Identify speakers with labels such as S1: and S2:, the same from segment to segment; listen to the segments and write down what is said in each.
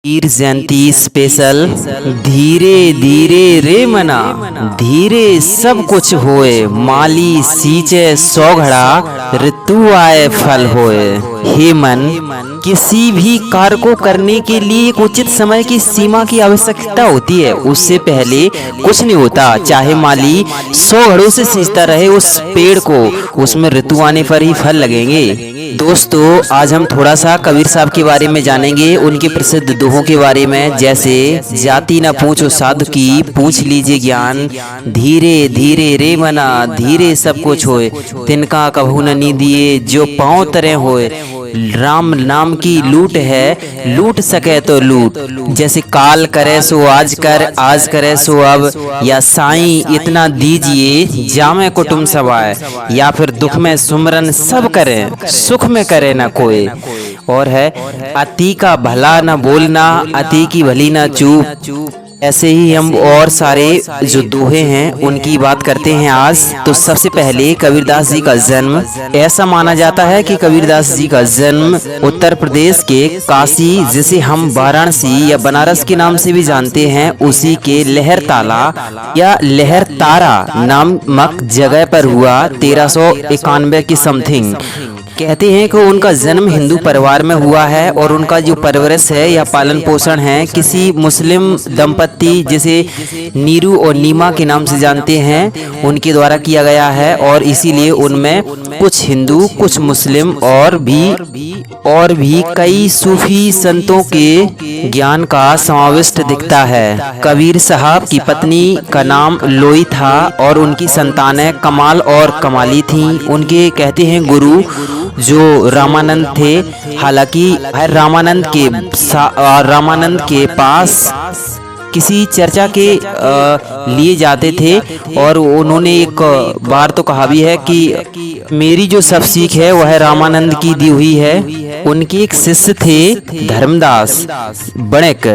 S1: वीर जयंती special. धीरे धीरे रे मना, धीरे सब कुछ होए, माली सींचे सौ घड़ा, ऋतु आए फल होए। हे मन, किसी भी कार्य को करने के लिए एक उचित समय की सीमा की आवश्यकता होती है। उससे पहले कुछ नहीं होता। चाहे माली 100 घड़ों से सींचता रहे उस पेड़ को, उसमें ऋतु आने पर ही फल लगेंगे। दोस्तों, आज हम थोड़ा सा कबीर साहब के बारे में जानेंगे, उनके प्रसिद्ध दोहों के बारे में, जैसे जाति न पूछो साधु की, पूछ लीजिए ज्ञान। धीरे धीरे रे मना, धीरे सब कुछ होए, तिनका कभू न नीदिए, जो पाँव तरे होए। राम नाम की लूट है, लूट सके तो लूट। जैसे काल करे सो आज कर, आज करे सो अब, या साईं इतना दीजिए जामे कुटुम सब आए। या फिर दुख में सुमरन सब करें, सुख में करे ना कोई। और है अति का भला न बोलना, अति की भली न चूप। ऐसे ही हम और सारे जो दोहे हैं उनकी बात करते हैं आज। तो सबसे पहले कबीरदास जी का जन्म। ऐसा माना जाता है कि कबीरदास जी का जन्म उत्तर प्रदेश के काशी, जिसे हम वाराणसी या बनारस के नाम से भी जानते हैं, उसी के लहरताला या लहरतारा नामक जगह पर हुआ 1391 की समथिंग। कहते हैं कि उनका जन्म हिंदू परिवार में हुआ है और उनका जो परवरिश है या पालन पोषण है किसी मुस्लिम दंपति जिसे नीरू और नीमा के नाम से जानते हैं उनके द्वारा किया गया है। और इसीलिए उनमें कुछ हिंदू, कुछ मुस्लिम और भी कई सूफी संतों के ज्ञान का समाविष्ट दिखता है। कबीर साहब की पत्नी का नाम लोई था और उनकी संतानें कमाल और कमाली थीं। उनके कहते हैं गुरु जो रामानंद थे। हालांकि रामानंद के पास किसी चर्चा के लिए जाते थे और उन्होंने एक बार तो कहा भी है कि मेरी जो सब सीख है वह रामानंद की दी हुई है। उनके एक शिष्य थे धर्मदास बणिक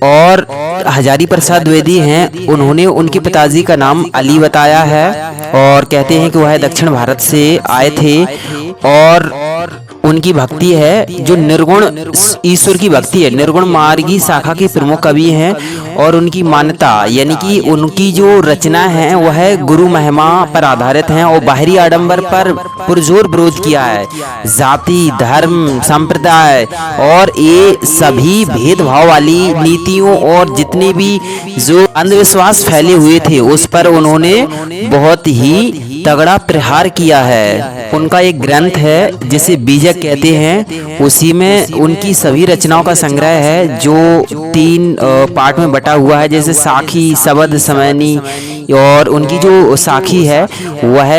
S1: और हजारी प्रसाद द्विवेदी हैं। उन्होंने उनके पिताजी का नाम अली बताया है और कहते हैं कि वह दक्षिण भारत से आए थे और उनकी भक्ति है जो निर्गुण ईश्वर की भक्ति है। निर्गुण मार्गी शाखा के प्रमुख कवि हैं और उनकी मान्यता यानी कि उनकी जो रचना है वह गुरु महिमा पर आधारित हैं और बाहरी आडंबर पर पुरजोर विरोध किया है। जाति, धर्म, संप्रदाय और ये सभी भेदभाव वाली नीतियों और जितने भी जो अंधविश्वास फैले हुए थे उस पर उन्होंने बहुत ही तगड़ा प्रहार किया है। उनका एक ग्रंथ है जिसे बीजक कहते हैं, उसी में उनकी सभी रचनाओं का संग्रह है जो 3 पार्ट में बटा हुआ है, जैसे साखी, शबद, समैनी। और उनकी जो साखी है वह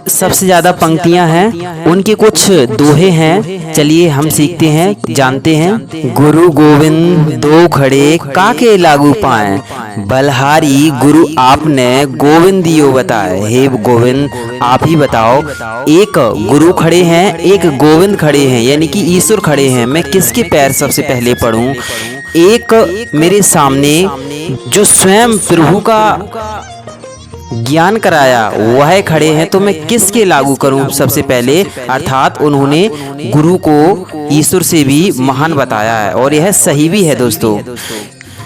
S1: सबसे ज्यादा पंक्तियां हैं। उनके कुछ दोहे हैं, चलिए हम सीखते हैं, जानते हैं। गुरु गोविंद दो खड़े काके लागू पाए, बलहारी गुरु आपने गोविंद दियो बताए। हे गोविंद आप ही बताओ, एक गुरु खड़े हैं, एक गोविंद खड़े हैं, यानी कि ईश्वर खड़े हैं। मैं किसके पैर सबसे पहले पढ़ूं? एक मेरे सामने जो स्वयं प्रभु का ज्ञान कराया वह खड़े हैं, तो मैं किसके लागू करूं सबसे पहले? अर्थात उन्होंने गुरु को ईश्वर से भी महान बताया है और यह सही भी है दोस्तों।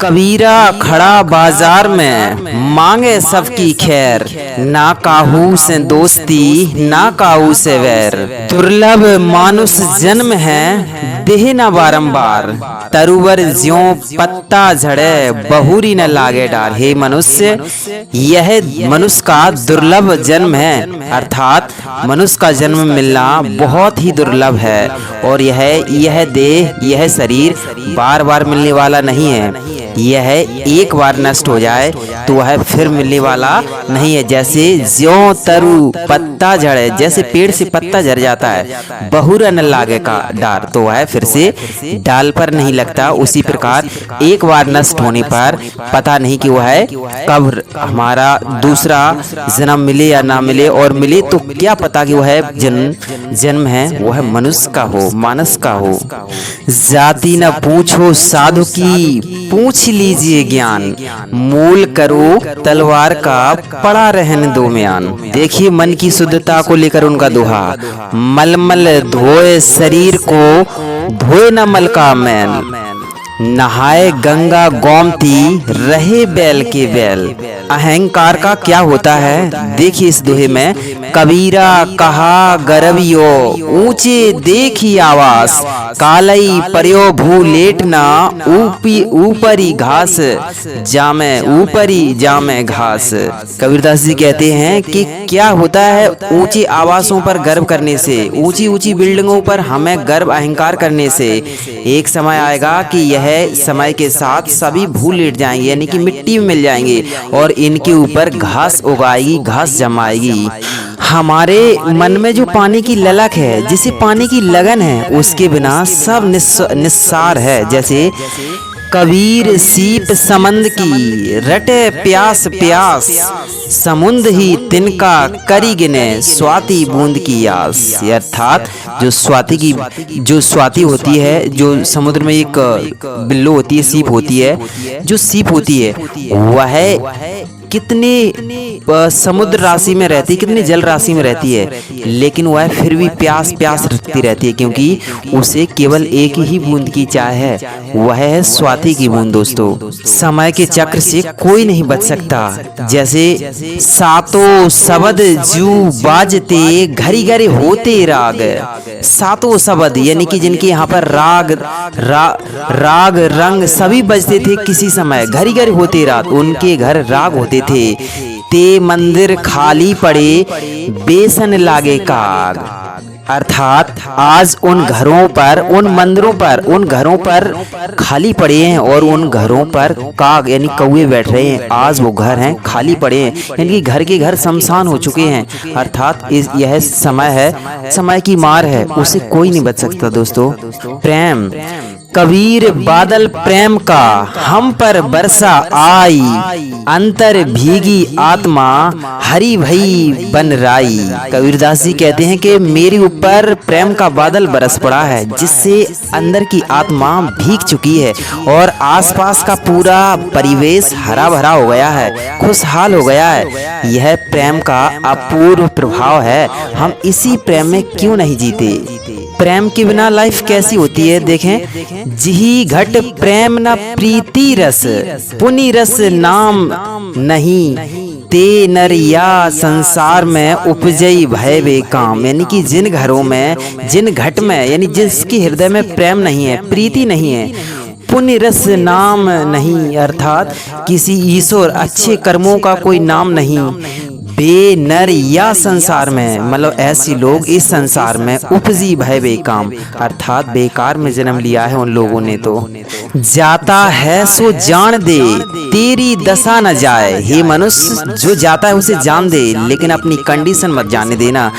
S1: कबीरा खड़ा बाजार में मांगे सबकी खैर, ना काहू से दोस्ती ना काहू से वैर। दुर्लभ मानुष जन्म है देह न बारंबार, तरुवर ज्यों पत्ता झड़े बहुरी न लागे डार। हे मनुष्य, यह मनुष्य का दुर्लभ जन्म है, अर्थात मनुष्य का जन्म मिलना बहुत ही दुर्लभ है और यह देह, यह शरीर बार बार मिलने वाला नहीं है। यह एक बार नष्ट हो जाए तो वह फिर मिलने वाला नहीं है। जैसे ज्यों तरु पत्ता झड़े, जैसे पेड़ से पत्ता झड़ जाता है, बहुरा न लागे का डार, तो वह फिर से डाल पर नहीं लगता। उसी प्रकार एक बार नष्ट होने पर पता नहीं कि वह कब हमारा दूसरा जन्म मिले या ना मिले, और मिले तो क्या पता कि वह जन्म है वह मनुष्य का हो, मानस का हो। जाति न पूछो साधु की, पूछ लीजिए ज्ञान, मूल करो तलवार का पड़ा रहने दो म्यान। देखिए मन की शुद्धता को लेकर उनका दोहा, मलमल धोए शरीर को धोए न मल का मैल। नहाए गंगा गोमती रहे बैल के बैल। अहंकार का क्या होता है देखिए इस दोहे में। कबीरा कहा गरबियो ऊंचे देखी आवास, कालई पर्यो भू लेटना ऊपरी घास जामे ऊपरी जामे घास। कबीरदास जी कहते हैं कि क्या होता है ऊंची आवासों पर गर्व करने से, ऊंची ऊंची बिल्डिंगों पर हमें गर्व अहंकार करने से एक समय आएगा कि यह समय के साथ सभी भूल लेट जाएंगे, यानी कि मिट्टी में मिल जाएंगे और इनके ऊपर घास उगाएगी, घास जमाएगी। हमारे मन में जो पानी की ललक है, जिसे पानी की लगन है, उसके बिना सब निस्सार है। जैसे कबीर सीप समंद की रटे प्यास प्यास, समुंद ही तिनका करी गिने स्वाति बूंद की आस। अर्थात जो स्वाति होती है, जो समुद्र में एक बिल्लो होती है, सीप होती है, जो सीप होती है वह कितने समुद्र राशि में रहती है, कितनी जल राशि में रहती है, लेकिन वह फिर भी प्यास प्यास रखती रहती है, क्योंकि उसे केवल एक ही बूंद की चाह है, वह है स्वाति की बूंद। दोस्तों, समय के चक्र से कोई नहीं बच सकता। जैसे सातों शब्द जू बाजते घरी घरी होते राग। सातों शब्द यानी कि जिनके यहाँ पर राग रंग सभी बजते थे, किसी समय घरी घरी होते रात उनके घर राग होते थे। ते मंदिर खाली पड़े बेसन लागे काग। अर्थात आज उन घरों पर, उन मंदिरों पर, उन घरों पर खाली पड़े हैं और उन घरों पर काग यानी कौवे बैठ रहे हैं। आज वो घर हैं खाली पड़े हैं, यानी कि घर के घर शमशान हो चुके हैं। अर्थात यह समय है, समय की मार है, उसे कोई नहीं बच सकता। दोस्तों, प्रेम कबीर बादल प्रेम का हम पर बरसा आई, अंतर भीगी आत्मा हरि भई बन राई। कबीरदास जी कहते हैं कि मेरे ऊपर प्रेम का बादल बरस पड़ा है, जिससे अंदर की आत्मा भीग चुकी है और आसपास का पूरा परिवेश हरा भरा हो गया है, खुशहाल हो गया है। यह प्रेम का अपूर्व प्रभाव है। हम इसी प्रेम में क्यों नहीं जीते? प्रेम के बिना लाइफ कैसी होती है देखें। जिही घट प्रेम न प्रीति रस, पुनि रस नाम नहीं, ते नरिया संसार में उपजई भय वे काम। यानी कि जिन घरों में, जिन घट में, यानी जिसके हृदय में प्रेम नहीं है, प्रीति नहीं है, पुण्य रस नाम नहीं, अर्थात किसी ईश्वर अच्छे कर्मों का कोई नाम नहीं, बेनर या संसार में, मतलब ऐसी लोग इस संसार में उपजी भय बेकाम, अर्थात बेकार में जन्म लिया है उन लोगों ने। तो जाता है सो जान दे, तेरी दशा न जाए। हे मनुष्य, जो जाता है उसे जान दे, लेकिन अपनी कंडीशन मत जाने देना।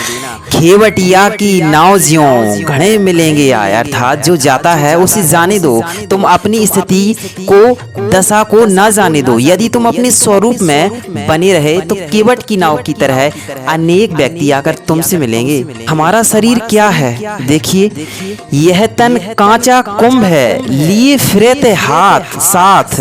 S1: खेवटिया की नाव ज्यों घड़े मिलेंगे आए। अर्थात जो जाता है उसे जाने दो, तुम अपनी स्थिति को, दशा को न जाने दो। यदि तुम अपने स्वरूप में बने रहे तो केवट की नाव की तरह अनेक व्यक्ति आकर तुमसे मिलेंगे। हमारा शरीर क्या है देखिए, यह तन कांचा कुंभ है, लिए फिरते हाथ साथ,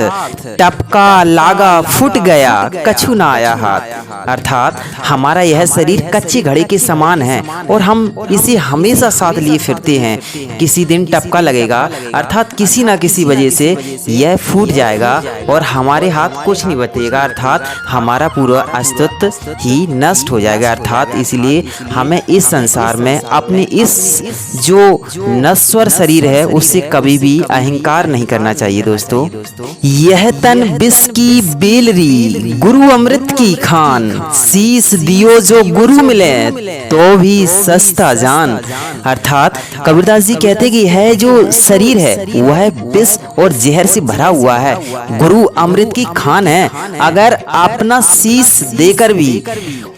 S1: टपका लागा फूट गया कछु ना आया हाथ। अर्थात हमारा यह शरीर कच्चे घड़े के समान है और हम इसे हमेशा साथ लिए फिरते हैं। किसी दिन टपका लगेगा, अर्थात किसी ना किसी वजह से यह फूट जाएगा और हमारे हाथ कुछ नहीं बचेगा, अर्थात हमारा पूरा अस्तित्व ही नष्ट हो जाएगा। अर्थात इसलिए हमें इस संसार में अपने इस जो नश्वर शरीर है उससे कभी भी अहंकार नहीं करना चाहिए। दोस्तों, यह तन विष की बेलरी, गुरु अमृत की खान, शीश दियो जो गुरु मिले तो भी सस्ता जान। अर्थात कबीरदास जी कहते कि यह जो शरीर है वह विष और जहर से भरा हुआ है, गुरु अमृत की खान है। अगर अपना शीश देकर भी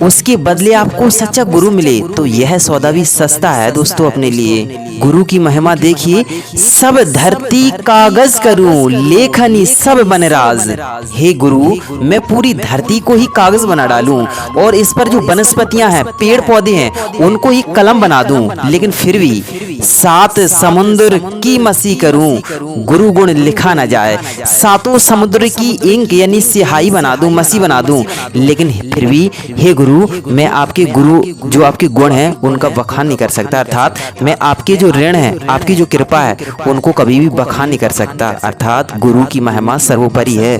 S1: उसके बदले आपको सच्चा गुरु मिले तो यह सौदा भी सस्ता है। दोस्तों, अपने लिए गुरु की महिमा देखिए। सब धरती कागज करूं, लेखनी सब बनराज, हे गुरु, मैं पूरी धरती को ही कागज बना डालूं और इस पर जो वनस्पतियां हैं, पेड़ पौधे हैं, उनको ही कलम बना दूं, लेकिन फिर भी 7 समुद्र की मसी करूं, गुरु गुण लिखा न जाए। 7 समुद्र की इंक यानी स्याही बना दूं, मसी बना दूं, लेकिन फिर भी हे गुरु, मैं आपके गुरु जो आपके गुण हैं उनका बखान नहीं कर सकता, अर्थात मैं आपके जो ऋण है, आपकी जो कृपा है, उनको कभी भी बखान नहीं कर सकता, अर्थात गुरु की महिमा सर्वोपरि है।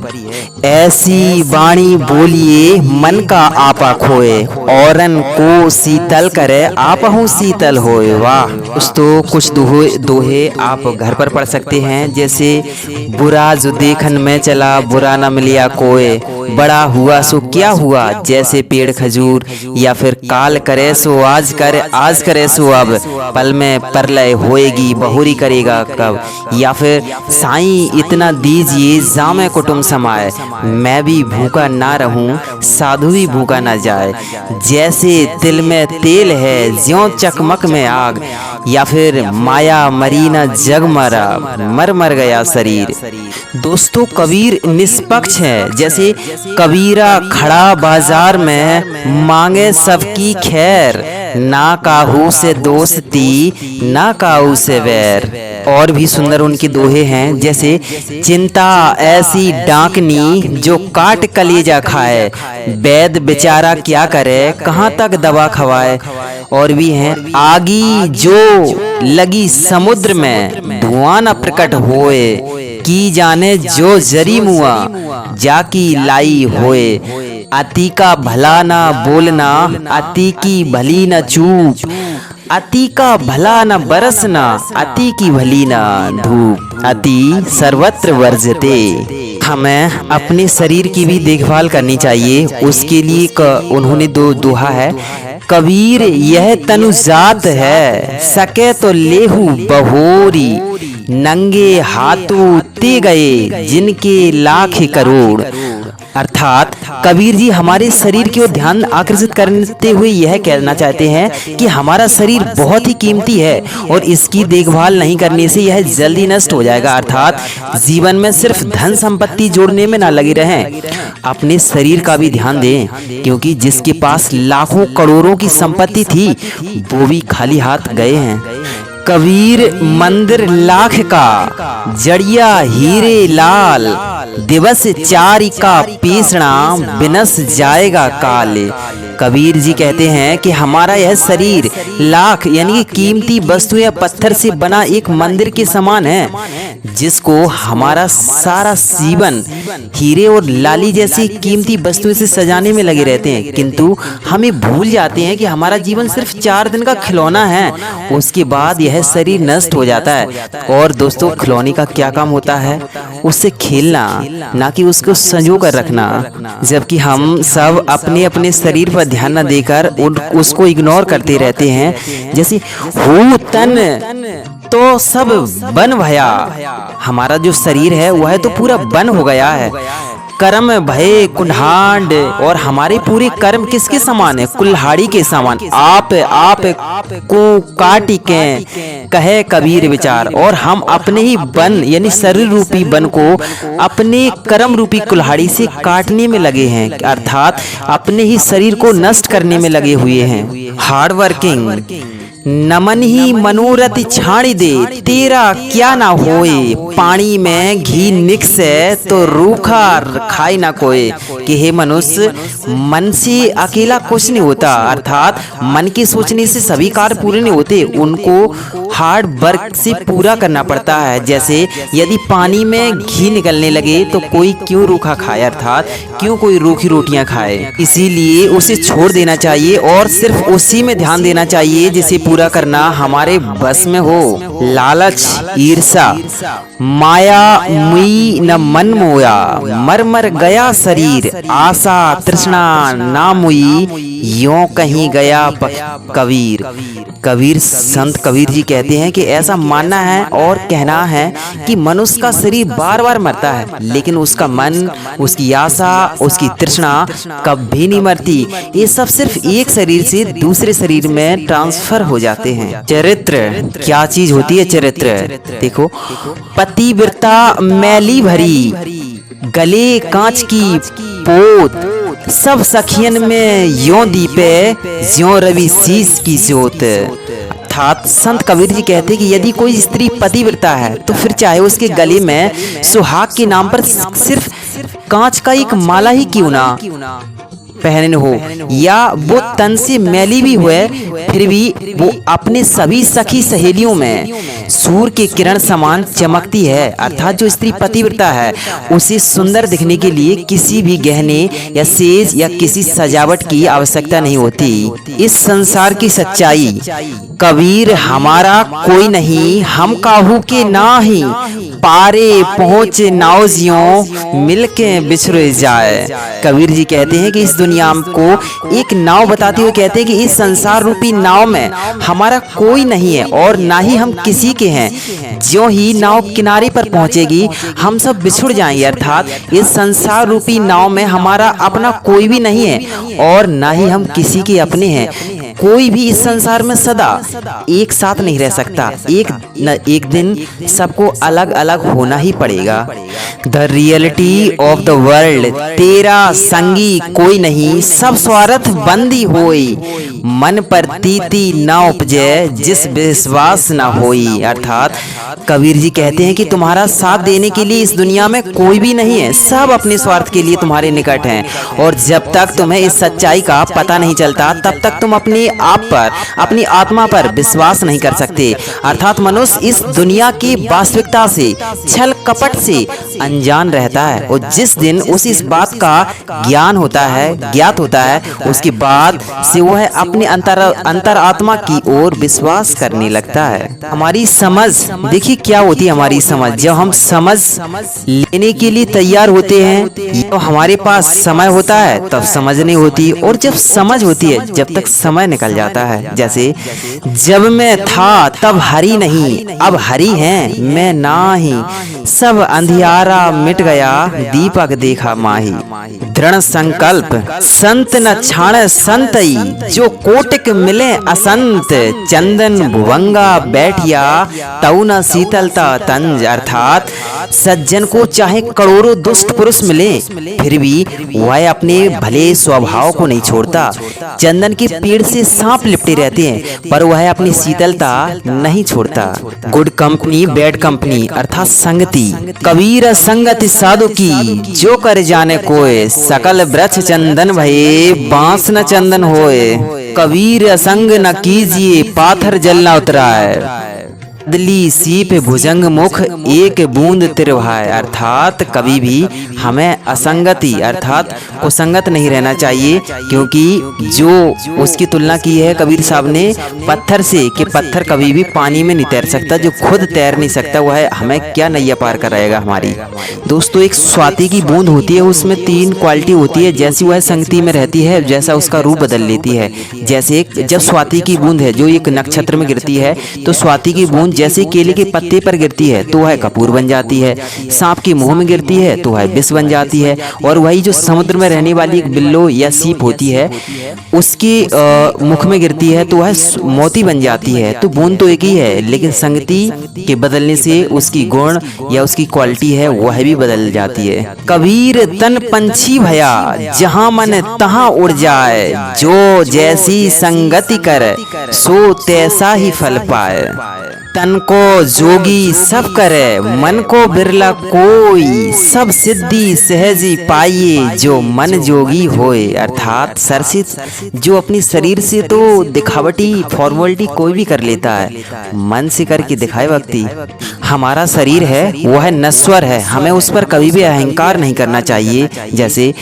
S1: ऐसी वाणी बोलिए मन का आपा खोए, औरन को शीतल करे आपहु शीतल होए। वाह। कुछ दोहे आप घर पर पढ़ सकते हैं, जैसे बुरा जो देखन में चला बुरा न मिलिया कोय, बड़ा हुआ सो क्या हुआ जैसे पेड़ खजूर, या फिर काल करे सो आज करे सो अब, पल में परलय होएगी बहुरी करेगा कब, या फिर साईं इतना दीजिए जामे कुटुंब समाए, मैं भी भूखा ना रहूं साधु भी भूखा ना जाए, जैसे तिल में तेल है ज्यों चकमक में आग, या फिर माया मरी न जग मर गया शरीर। दोस्तों, कबीर निष्पक्ष है, जैसे कबीरा खड़ा बाजार में मांगे सबकी खैर, ना काहू से दोस्ती ना काहू से वैर। और भी सुंदर उनके दोहे हैं, जैसे चिंता ऐसी डांकनी जो काट कलेजा खाए, वैद बेचारा क्या करे कहाँ तक दवा खवाए। और भी हैं, आगी जो लगी समुद्र में धुआं न प्रकट होए, की जाने जो जरी मुआ जाकी लाई होए, अति का भला ना बोलना अति की भली न चूप, अति का भला न बरसना अति की भली न धूप, अति सर्वत्र वर्जते। हमें अपने शरीर की भी देखभाल करनी चाहिए, उसके लिए उन्होंने दोहा है, कबीर यह तनु जात है सके तो लेहू बहोरी, नंगे हाथों ते गए जिनके लाख करोड़। अर्थात कबीर जी हमारे शरीर की ओर ध्यान आकर्षित करते हुए यह कहना चाहते हैं कि हमारा शरीर बहुत ही कीमती है और इसकी देखभाल नहीं करने से यह जल्दी नष्ट हो जाएगा। अर्थात जीवन में सिर्फ धन संपत्ति जोड़ने में ना लगे रहें, अपने शरीर का भी ध्यान दें, क्योंकि जिसके पास लाखों करोड़ों की संपत्ति थी वो भी खाली हाथ गए हैं। कबीर मंदिर लाख का जड़िया हीरे लाल, दिवस 4 का पीसना बिनस जाएगा काल। कबीर जी कहते हैं कि हमारा यह शरीर लाख यानी कि कीमती वस्तु या पत्थर से बना एक मंदिर के समान है, जिसको हमारा सारा जीवन हीरे और लाली जैसी कीमती वस्तुओं से सजाने में लगे रहते हैं, किंतु हमें भूल जाते हैं कि हमारा जीवन सिर्फ 4 दिन का खिलौना है, उसके बाद यह शरीर नष्ट हो जाता है। और दोस्तों, खिलौने का क्या काम होता है? उससे खेलना, ना कि उसको संजो कर रखना। जबकि हम सब अपने अपने शरीर पर ध्यान न देकर उसको इग्नोर करते रहते हैं। जैसे हो तन तो सब बन भया, हमारा जो शरीर है वह तो पूरा बन हो गया है। कर्म भय कुल्हाड़, और हमारे पूरे कर्म किसके समान है? कुल्हाड़ी के समान। आप को काट के कहे कबीर विचार, और हम अपने ही बन यानी शरीर रूपी बन को अपने कर्म रूपी कुल्हाड़ी से काटने में लगे हैं, अर्थात अपने ही शरीर को नष्ट करने में लगे हुए हैं। हार्ड वर्किंग नमन ही मनोरथ छाड़ी दे, तेरा क्या ना होए, पानी में घी निकसे तो रूखा खाए ना कोई। कि हे मनुष्य, मन से अकेला कुछ नहीं होता, अर्थात मन के सोचने से सभी कार्य पूरे नहीं होते, उनको हार्ड वर्क से पूरा करना पड़ता है। जैसे यदि पानी में घी निकलने लगे तो कोई क्यों रूखा खाए, अर्थात क्यों कोई रूखी रोटियां खाए। इसीलिए उसे छोड़ देना चाहिए और सिर्फ उसी में ध्यान देना चाहिए जिसे पूरा करना हमारे बस में हो। लालच, ईर्षा, माया मुई न मन मोया, मर मर गया शरीर, आशा तृष्णा ना मुई, यों कहीं गया कबीर। कबीर संत कबीर जी कहते हैं कि ऐसा मानना है और कहना है कि मनुष्य का शरीर बार बार मरता है, लेकिन उसका मन, उसकी आशा, उसकी तृष्णा कभी नहीं मरती। ये सब सिर्फ एक शरीर से दूसरे शरीर में ट्रांसफर हो जाते हैं। चरित्र क्या चीज होती है? चरित्र देखो, पतिव्रता मैली भरी, गले कांच की पोत, सब सखियन में यों दीपे ज्यों रवि शीश की ज्योत। अर्थात संत कबीर जी कहते हैं कि यदि कोई स्त्री पतिव्रता है तो फिर चाहे उसके गले में सुहाग के नाम पर सिर्फ कांच का एक माला ही क्यों ना पहने हो, या वो तन से मैली भी हुए, फिर भी वो अपने सभी सखी सहेलियों में सूर्य के किरण समान चमकती है। अर्थात जो स्त्री पतिव्रता है उसे सुंदर दिखने के लिए किसी भी गहने या सेज या किसी सजावट की आवश्यकता नहीं होती। इस संसार की सच्चाई कबीर हमारा कोई नहीं, हम काहू के नाही, पारे पहुँच नावजियों मिलके बिछड़ जाए। कबीर जी कहते हैं कि इस दुनिया को एक नाव बताते हुए कहते हैं कि इस संसार रूपी नाव में हमारा कोई नहीं है और ना ही हम किसी के हैं। ज्यों ही नाव किनारे पर पहुंचेगी हम सब बिछुड़ जाएंगे। अर्थात इस संसार रूपी नाव में हमारा अपना कोई भी नहीं है और ना ही हम किसी के अपने हैं। कोई भी इस संसार में सदा एक साथ नहीं रह सकता, एक दिन सबको अलग अलग होना ही पड़ेगा। The reality of the world, तेरा संगी कोई नहीं, सब स्वार्थ बंदी होई, मन पर तीती ना उपजे, जिस विश्वास ना होई। अर्थात कबीर जी कहते हैं कि तुम्हारा साथ देने के लिए इस दुनिया में कोई भी नहीं है, सब अपने स्वार्थ के लिए तुम्हारे निकट हैं। और जब तक तुम्हें इस सच्चाई का पता नहीं चलता तब तक तुम अपने आप पर, अपनी आत्मा पर विश्वास नहीं कर सकते। अर्थात मनुष्य इस दुनिया की वास्तविकता से, छल कपट से अनजान रहता है और जिस दिन उसे इस बात का ज्ञान होता है, ज्ञात होता है, उसके बाद से वह अपने अंतर आत्मा की ओर विश्वास करने लगता है। हमारी समझ देखिए क्या होती है। हमारी समझ, जब हम समझ लेने के लिए तैयार होते हैं, तो हमारे पास समय होता है तब समझ नहीं होती, और जब समझ होती है जब तक समय निकल जाता है। जैसे जब मैं था तब हरि नहीं, अब हरि है मैं नाही, सब अंधियारा मिट गया दीपक देखा माही। दृढ़ संकल्प संत न छाण संतई, जो कोटिक मिले असंत, चंदन भुवंगा बैठिया तऊ न शीतलता तंज। अर्थात सज्जन को चाहे करोड़ों दुष्ट पुरुष मिले फिर भी वह अपने भले स्वभाव को नहीं छोड़ता। चंदन के पेड़ से सांप लिपटे रहते हैं पर वह अपनी शीतलता नहीं छोड़ता। गुड कंपनी बैड कंपनी अर्थात संगति। कबीर संगति साधु की, जो कर जाने कोय, सकल वृक्ष चंदन भये बांस न चंदन होए। कबीर संग न कीजिए पाथर जल न उतराए, बदली सीप भुजंग मुख एक बूंद तिरभाए। अर्थात कभी भी हमें असंगति अर्थात कुसंगत नहीं रहना चाहिए, क्योंकि जो उसकी तुलना की है कबीर साहब ने पत्थर से, कि पत्थर कभी भी पानी में नहीं तैर सकता, जो खुद तैर नहीं सकता वह हमें क्या नैया पार कराएगा हमारी। दोस्तों, एक स्वाति की बूंद होती है, उसमें 3 क्वालिटी होती है। जैसी वह संगति में रहती है जैसा उसका रूप बदल लेती है। जैसे जब स्वाति की बूंद है जो एक नक्षत्र में गिरती है, तो स्वाति की बूंद जैसे केले के पत्ते पर गिरती है तो वह कपूर बन जाती है, सांप के मुंह में गिरती है तो वह विष बन जाती है, और वही जो समुद्र में रहने वाली एक बिल्लो या सीप होती है उसके मुख में गिरती है तो वह मोती बन जाती है। तो बूंद तो एक ही है, लेकिन संगति के बदलने से उसकी गुण या उसकी क्वालिटी है वह भी बदल जाती है। कबीर तन पंछी भया, जहां मन तहां उड़ जाए, जो जैसी संगति कर सो तैसा ही फल पाए। तन को जोगी सब करे, मन को बिरला कोई, सब सिद्धि सहजी पाइए, जो मन जोगी होए। अर्थात सरसित जो अपनी शरीर से तो दिखावटी फॉर्मेलिटी कोई भी कर लेता है, मन से करके दिखाए व्यक्ति। हमारा शरीर है वह नश्वर है, हमें उस पर कभी भी अहंकार नहीं करना चाहिए। जैसे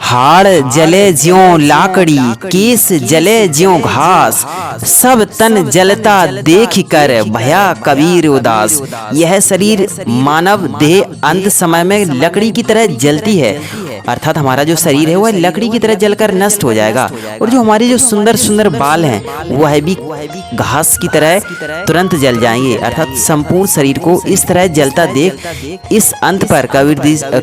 S1: हाड़ जले ज्यों लाकड़ी, केस जले ज्यों घास, सब तन जलता देख कर भया कबीर उदास। यह शरीर मानव देह अंत समय में लकड़ी की तरह जलती है अर्थात हमारा जो शरीर है वह लकड़ी की तरह जलकर नष्ट हो जाएगा, और जो हमारे जो सुंदर सुंदर बाल हैं वह भी घास की तरह तुरंत जल जाएंगे। अर्थात संपूर्ण शरीर को इस तरह जलता देख इस अंत पर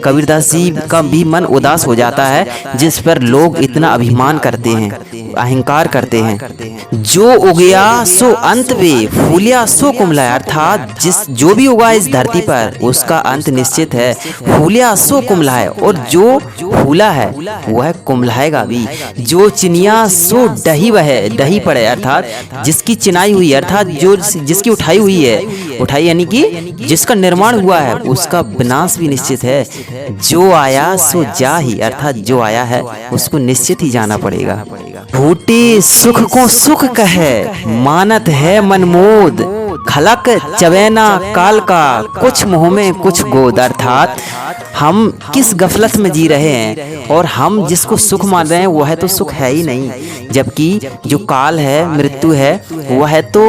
S1: कबीरदास जी का भी मन उदास हो जाता है, जिस पर लोग इतना अभिमान करते हैं, अहंकार करते हैं। जो उगया सो अंत वे फूलिया सो कुमलाया, अर्थात जो भी उगा इस धरती पर उसका अंत निश्चित है। फूलिया सो कुमलाए, और जो फूला है वह कुमलाएगा भी। जो चिनिया सो डही वह डही पड़े, अर्थात जिसकी चिनाई हुई, अर्थात जो जिसकी उठाई हुई है, उठाई यानी कि जिसका निर्माण हुआ है उसका विनाश भी निश्चित है। जो आया सो जा ही, अर्थात जो आया है उसको निश्चित ही जाना पड़ेगा। भूटे सुख को सुख कहे मानत है मनमोद, खलक चवैना काल का कुछ मुँह में कुछ गोद, अर्थात हम किस गफलत में जी रहे हैं और हम जिसको सुख मान रहे हैं वह तो सुख है ही नहीं, जबकि जो काल है, मृत्यु है, वह तो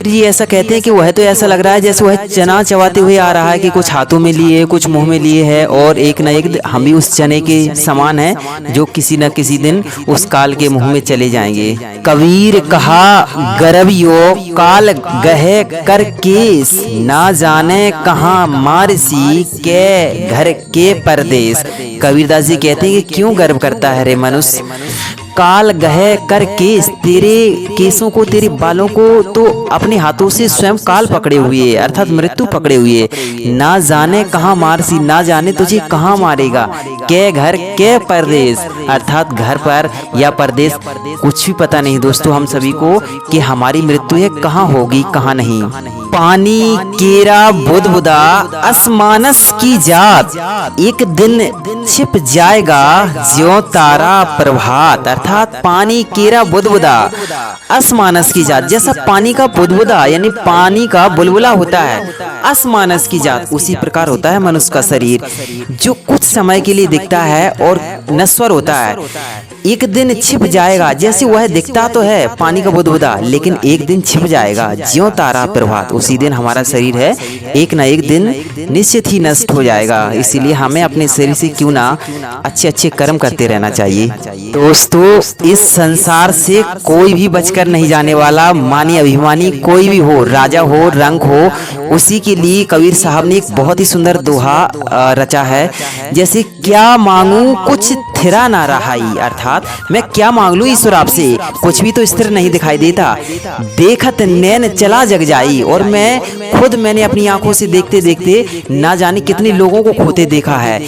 S1: ये ऐसा कहते हैं कि वह तो ऐसा लग रहा है जैसे वह चना चबाते हुए आ रहा है कि कुछ हाथों में लिए कुछ मुंह में लिए है, और एक न एक हम भी उस चने के समान हैं जो किसी न किसी दिन उस काल के मुंह में चले जाएंगे। कबीर कहा गरबियो काल गहे कर केस, ना जाने कहाँ मारसी के घर के परदेश। कबीरदास जी कहते हैं कि क्यों गर्व करता है रे मनुष्य, काल गहे कर केस, तेरे केसों को, तेरे बालों को तो अपने हाथों से स्वयं काल पकड़े हुए, अर्थात मृत्यु पकड़े हुए। ना जाने कहाँ मारसी, ना जाने तुझे कहाँ मारेगा। के घर के परदेश, अर्थात घर पर या परदेश कुछ भी पता नहीं दोस्तों हम सभी को कि हमारी मृत्यु है कहाँ होगी कहाँ नहीं। पानी केरा बुदबुदा असमानस की जात, एक दिन छिप जाएगा ज्यों तारा प्रभात, अर्थात पानी केरा बुदबुदा असमानस की जात, जैसा पानी का बुदबुदा यानी पानी का बुलबुला होता है, असमानस की जात उसी प्रकार होता है मनुष्य का शरीर, जो कुछ समय के लिए दिखता है और नश्वर होता है। एक दिन छिप जाएगा, जैसे वह दिखता तो है पानी का बुदबुदा, लेकिन एक दिन छिप जाएगा ज्यों तारा प्रभात, उसी दिन हमारा शरीर है एक ना एक दिन निश्चित ही नष्ट हो जाएगा। इसीलिए हमें अपने शरीर से क्यों ना अच्छे अच्छे कर्म करते रहना चाहिए। दोस्तों इस संसार से कोई भी बचकर नहीं जाने वाला, मानी अभिमानी कोई भी हो, राजा हो रंक हो, उसी के लिए कबीर साहब ने एक बहुत ही सुंदर दोहा रचा है, जैसे क्या मांगू कुछ थिरा ना रहाई, अर्थात मैं क्या मांग लूं ईश्वर आपसे, कुछ भी तो स्थिर नहीं दिखाई देता। देखत नैन चला जग जाई, और मैं खुद मैंने अपनी आंखों से देखते देखते ना जाने कितने लोगों को खोते देखा है।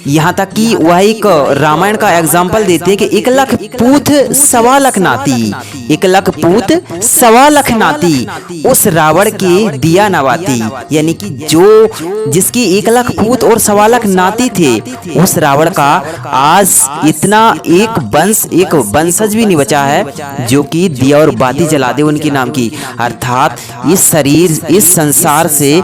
S1: यहाँ तक कि वह एक रामायण का एग्जाम्पल देते हैं कि 1 लाख पूत 1.25 लाख नाती, 1 लाख पूत 1.25 लाख नाती, उस रावण के दिया नवाती, यानी कि जो जिसकी 1 लाख पूत और 1.25 लाख नाती थे, उस रावण का आज इतना एक वंशज भी नहीं बचा है जो कि दिया और बाती जला दे उनके नाम की। अर्थात इस शरीर, इस संसार से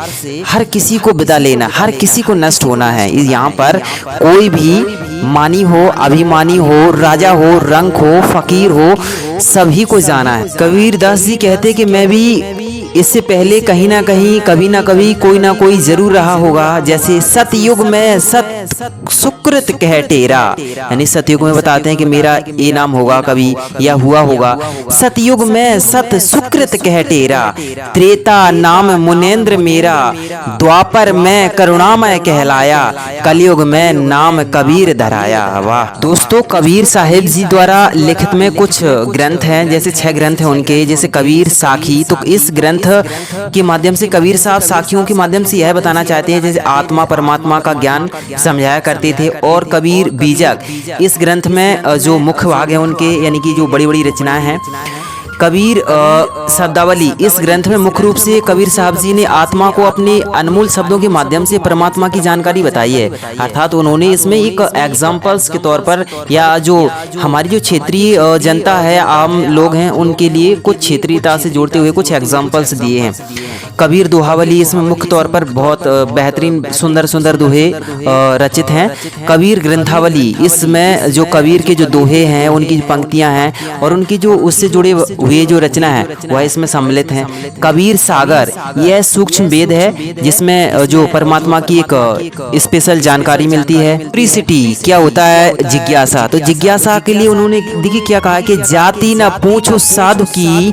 S1: हर किसी को विदा लेना, हर किसी को नष्ट होना है। यहाँ पर कोई भी मानी हो, अभिमानी हो, राजा हो, रंक हो, फकीर हो, सभी को जाना है। कबीरदास जी कहते कि मैं भी इससे पहले कहीं ना कहीं कभी ना कभी कोई ना कोई जरूर रहा होगा, जैसे सतयुग में सत सुकृत कह टेरा, यानी सतयुग में बताते हैं कि मेरा ये नाम होगा कभी या हुआ होगा। सतयुग में सत सुकृत कह टेरा, त्रेता नाम मुनेन्द्र मेरा, द्वापर में करुणामय कहलाया, कलयुग में नाम कबीर धराया। वाह दोस्तों, कबीर साहिब जी द्वारा लिखित में कुछ ग्रंथ हैं, जैसे 6 ग्रंथ हैं उनके, जैसे कबीर साखी। तो इस ग्रंथ के माध्यम से कबीर साहब साखियों के माध्यम से यह बताना चाहते हैं जैसे आत्मा परमात्मा का ज्ञान समझाया करते थे। और कबीर बीजक, इस ग्रंथ में जो मुख्य भाग है उनके, यानी कि जो बड़ी बड़ी रचनाएं हैं, कबीर शब्दावली, इस ग्रंथ में मुख्य रूप से कबीर साहब जी ने आत्मा को अपने अनमोल शब्दों के माध्यम से परमात्मा की जानकारी बताई है। अर्थात उन्होंने इसमें एक एग्जाम्पल्स के तौर पर, या जो हमारी जो क्षेत्रीय जनता है, आम लोग हैं, उनके लिए कुछ क्षेत्रीयता से जोड़ते हुए कुछ एग्जाम्पल्स दिए हैं। कबीर दोहावली, इसमें मुख्य तौर पर बहुत बेहतरीन सुंदर सुंदर दोहे रचित हैं। कबीर ग्रंथावली, इसमें जो कबीर के जो दोहे हैं, उनकी पंक्तियां हैं और उनकी जो उससे जुड़े हुए जो रचना है वह इसमें सम्मिलित है। कबीर सागर यह सूक्ष्म वेद है जिसमें जो परमात्मा की एक स्पेशल जानकारी मिलती है। क्यूरियोसिटी क्या होता है, जिज्ञासा। तो जिज्ञासा के लिए उन्होंने देखिए क्या कहा कि जाति न पूछो साधु की,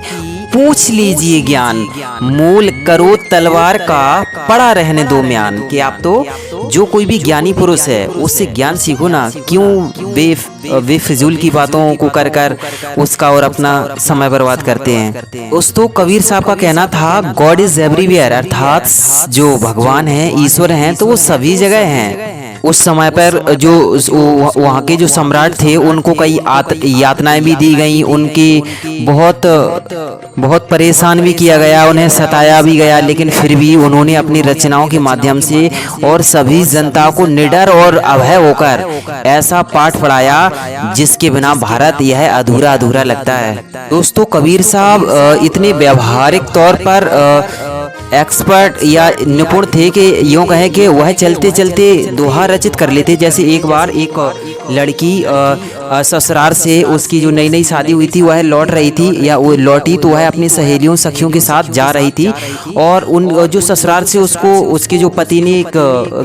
S1: पूछ लीजिए ज्ञान, मूल करो तलवार का, पड़ा रहने दो म्यान। कि आप तो जो कोई भी ज्ञानी पुरुष है उससे ज्ञान सीखो ना, क्यों बेफिजूल की बातों को कर कर उसका और अपना समय बर्बाद करते हैं। दोस्तों कबीर साहब का कहना था गॉड इज एवरीवेयर, अर्थात जो भगवान है, ईश्वर हैं, तो वो सभी जगह हैं। उस समय पर जो वहाँ के जो सम्राट थे उनको कई यातनाएं भी दी गई, उनकी बहुत परेशान भी किया गया, उन्हें सताया भी गया, लेकिन फिर भी उन्होंने अपनी रचनाओं के माध्यम से और सभी जनता को निडर और अभय होकर ऐसा पाठ पढ़ाया जिसके बिना भारत यह अधूरा अधूरा लगता है। दोस्तों कबीर साहब इतने व्यवहारिक तौर पर एक्सपर्ट या निपुण थे कि यूँ कहें कि वह चलते चलते दोहा रचित कर लेते। जैसे एक बार एक लड़की ससुराल से उसकी जो नई नई शादी हुई थी वह लौट रही थी या वो लौटी, तो वह अपनी सहेलियों सखियों के साथ जा रही थी और उन जो ससुराल से उसको उसके जो पति ने एक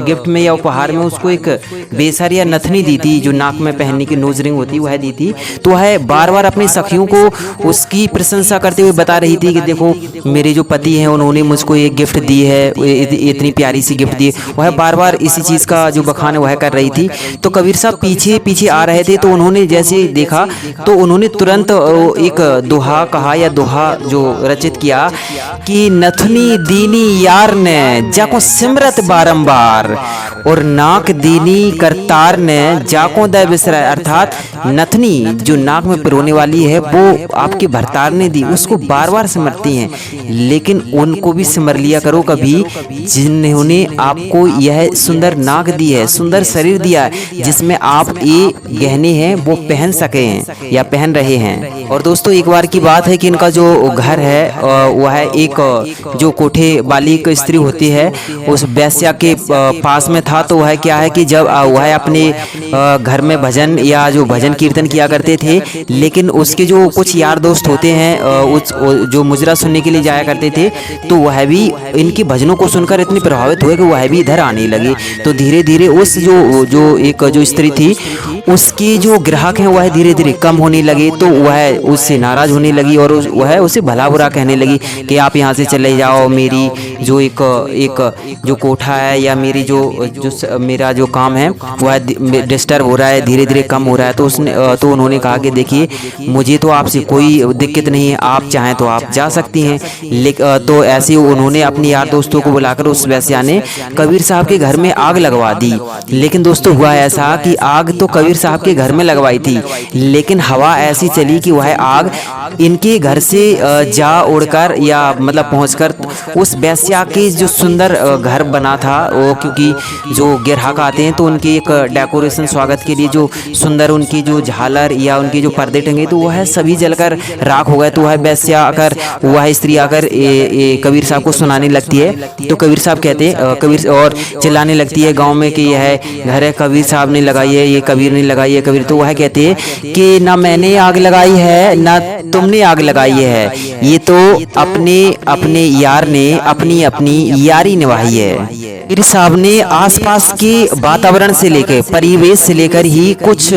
S1: गिफ्ट में या उपहार में उसको एक बेसर या नथनी दी थी, जो नाक में पहनने की नोज रिंग होती वह दी थी। तो वह बार बार अपनी सखियों को उसकी प्रशंसा करते हुए बता रही थी कि देखो मेरे जो पति हैं उन्होंने मुझको एक गिफ्ट दी है, इतनी प्यारी सी गिफ्ट दी है। वह बार बार इसी चीज़ का जो बखान है वह कर रही थी। तो कबीर साहब पीछे पीछे आ रहे थे, तो उन्होंने जैसे देखा तो उन्होंने तुरंत एक दोहा कहा या दोहा जो रचित किया कि नथनी दीनी यार ने जाको सिमरत बारंबार, और नाक दीनी करतार ने जाको दय बिसरा। अर्थात नथनी जो नाक में पिरोने वाली है वो आपके भरतार ने दी, उसको बार बार सिमरती हैं, लेकिन उनको भी सिमर लिया करो कभी जिन्होंने आपको यह सुंदर नाक दी है, सुंदर शरीर दिया है, जिसमें आप ये गहने हैं वो पहन सके हैं या पहन रहे हैं। और दोस्तों एक बार की बात है कि इनका जो घर है वह एक जो कोठे वाली एक स्त्री होती है उस वैश्या के पास में था। तो वह क्या है कि जब वह अपने घर में भजन या जो भजन कीर्तन किया करते थे, लेकिन उसके जो कुछ यार दोस्त होते हैं जो मुजरा सुनने के लिए जाया करते थे, तो वह भी इनके भजनों को सुनकर इतने प्रभावित हुए कि वह भी इधर आने लगे। तो धीरे धीरे उस जो स्त्री थी उसकी जो ग्राहक हैं वह धीरे धीरे कम होने लगे। तो वह उससे नाराज होने लगी और वह उसे भला बुरा कहने लगी कि आप यहाँ से चले जाओ, मेरी जो एक जो कोठा है या मेरी जो मेरा जो काम है वह डिस्टर्ब हो रहा है, धीरे धीरे कम हो रहा है। तो उन्होंने कहा कि देखिए मुझे तो आपसे कोई दिक्कत नहीं है, आप चाहें तो आप जा सकती हैं। तो ऐसे उन्होंने अपने यार दोस्तों को बुलाकर उस वैश्या ने कबीर साहब के घर में आग लगवा दी। लेकिन दोस्तों हुआ ऐसा कि आग तो कबीर साहब के घर में लगवाई थी, लेकिन हवा ऐसी चली कि वह आग इनके घर से जा उड़कर या मतलब पहुंचकर उस वैश्या के जो सुंदर घर बना था, वो क्योंकि जो ग्राहक आते हैं तो उनके एक डेकोरेशन स्वागत के लिए जो सुंदर उनकी जो झालर या उनके जो पर्दे टंगे तो वह सभी जलकर राख हो गए। तो वह वैश्या आकर वह स्त्री आकर कबीर साहब को सुनाने लगती है। तो कबीर साहब कहते हैं कबीर और चिल्लाने लगती है गाँव में कि यह घर है कबीर साहब ने लगाई है, ये कबीर ने लगाई है कबीर। तो वह कहते हैं कि ना मैंने आग लगाई है ना तुमने आग लगाई है, ये तो अपने अपने यार ने अपनी अपनी यारी निभाई है। कबीर साहब ने आसपास के वातावरण से लेकर परिवेश से लेकर ही कुछ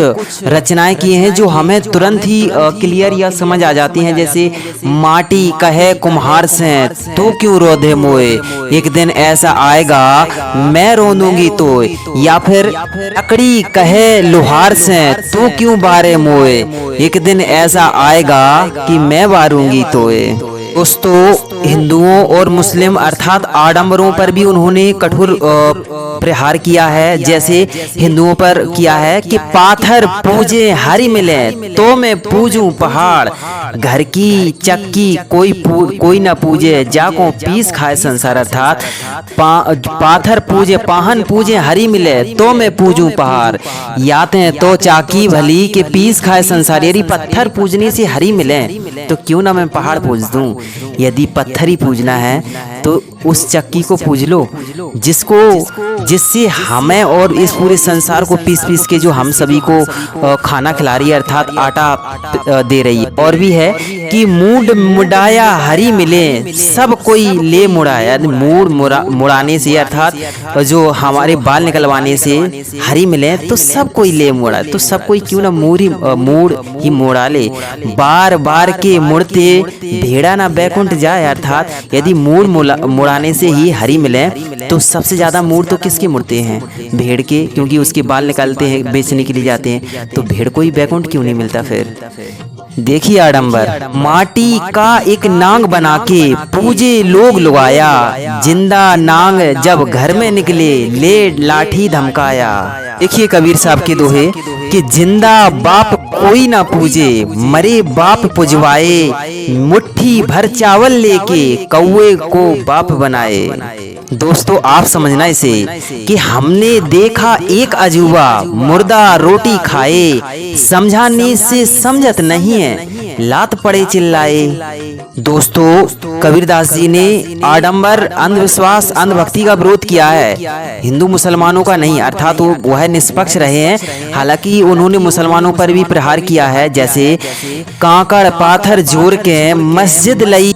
S1: रचनाएं की हैं जो हमें तुरंत ही क्लियर या समझ आ जाती हैं। जैसे माटी कहे कुम्हार से तो क्यों रोधे मोए, एक दिन ऐसा आएगा मैं रोंदूंगी तो, या फिर लकड़ी कहे लोहार से तो क्यों बारे मोए, एक दिन ऐसा आएगा कि मैं बारूंगी तोए। दोस्तों हिंदुओं और मुस्लिम अर्थात आडंबरों पर भी उन्होंने कठोर प्रहार किया है। जैसे हिंदुओं पर किया है कि पाथर पूजे हरि मिले तो मैं पूजूं पहाड़, घर की चक्की कोई ना पूजे जाको पीस खाए संसार। अर्थात पाथर पूजे पाहन पूजे हरि मिले तो मैं पूजूं पहाड़, याते तो चाकी भली के पीस खाए संसार। यदि पत्थर पूजने से हरि मिले तो क्यों ना मैं पहाड़ पूज दूं। यदि पत्थर ही पूजना है तो उस चक्की को पूज लो जिससे हमें और इस पूरे संसार को पीस पीस के जो हम सभी को खाना खिला रही है, अर्थात आटा दे रही है। और भी है कि मूड मुड़ाया हरी मिले, सब कोई ले मुड़ाया। मूड मुड़ाने से अर्थात जो हमारे बाल निकलवाने से हरी मिले तो सब कोई ले मुड़ा, तो सब कोई क्यों ना मूड ही मुड़ा ले। बार बार के मुड़ते भेड़ा ना बैकुंठ जाए, अर्थात यदि मूड मुड़ाने से ही हरी मिले तो सबसे ज्यादा मूड तो किसके मुड़ते हैं? भेड़ के, क्योंकि उसके बाल निकालते हैं, बेचने के लिए जाते हैं, तो भेड़ को ही बैकुंठ क्यों नहीं मिलता फिर? देखिए आडंबर, माटी का एक नांग बना के पूजे लोग लुगाया, जिंदा नांग जब घर में निकले ले लाठी धमकाया। देखिए कबीर साहब के दोहे कि जिंदा बाप कोई ना पूजे, मरे बाप पुजवाए, मुट्ठी भर चावल लेके कौवे को बाप बनाए। दोस्तों आप समझना इसे कि हमने देखा एक अजूबा, मुर्दा रोटी खाए, समझाने से समझत नहीं है, लात पड़े चिल्लाए। दोस्तों कबीरदास जी ने आडंबर, अंधविश्वास, अंधभक्ति का विरोध किया है, हिंदू मुसलमानों का नहीं, अर्थात वह निष्पक्ष रहे हैं। हालांकि उन्होंने मुसलमानों पर भी प्रहार किया है, जैसे कांकड़ पाथर जोर के मस्जिद लई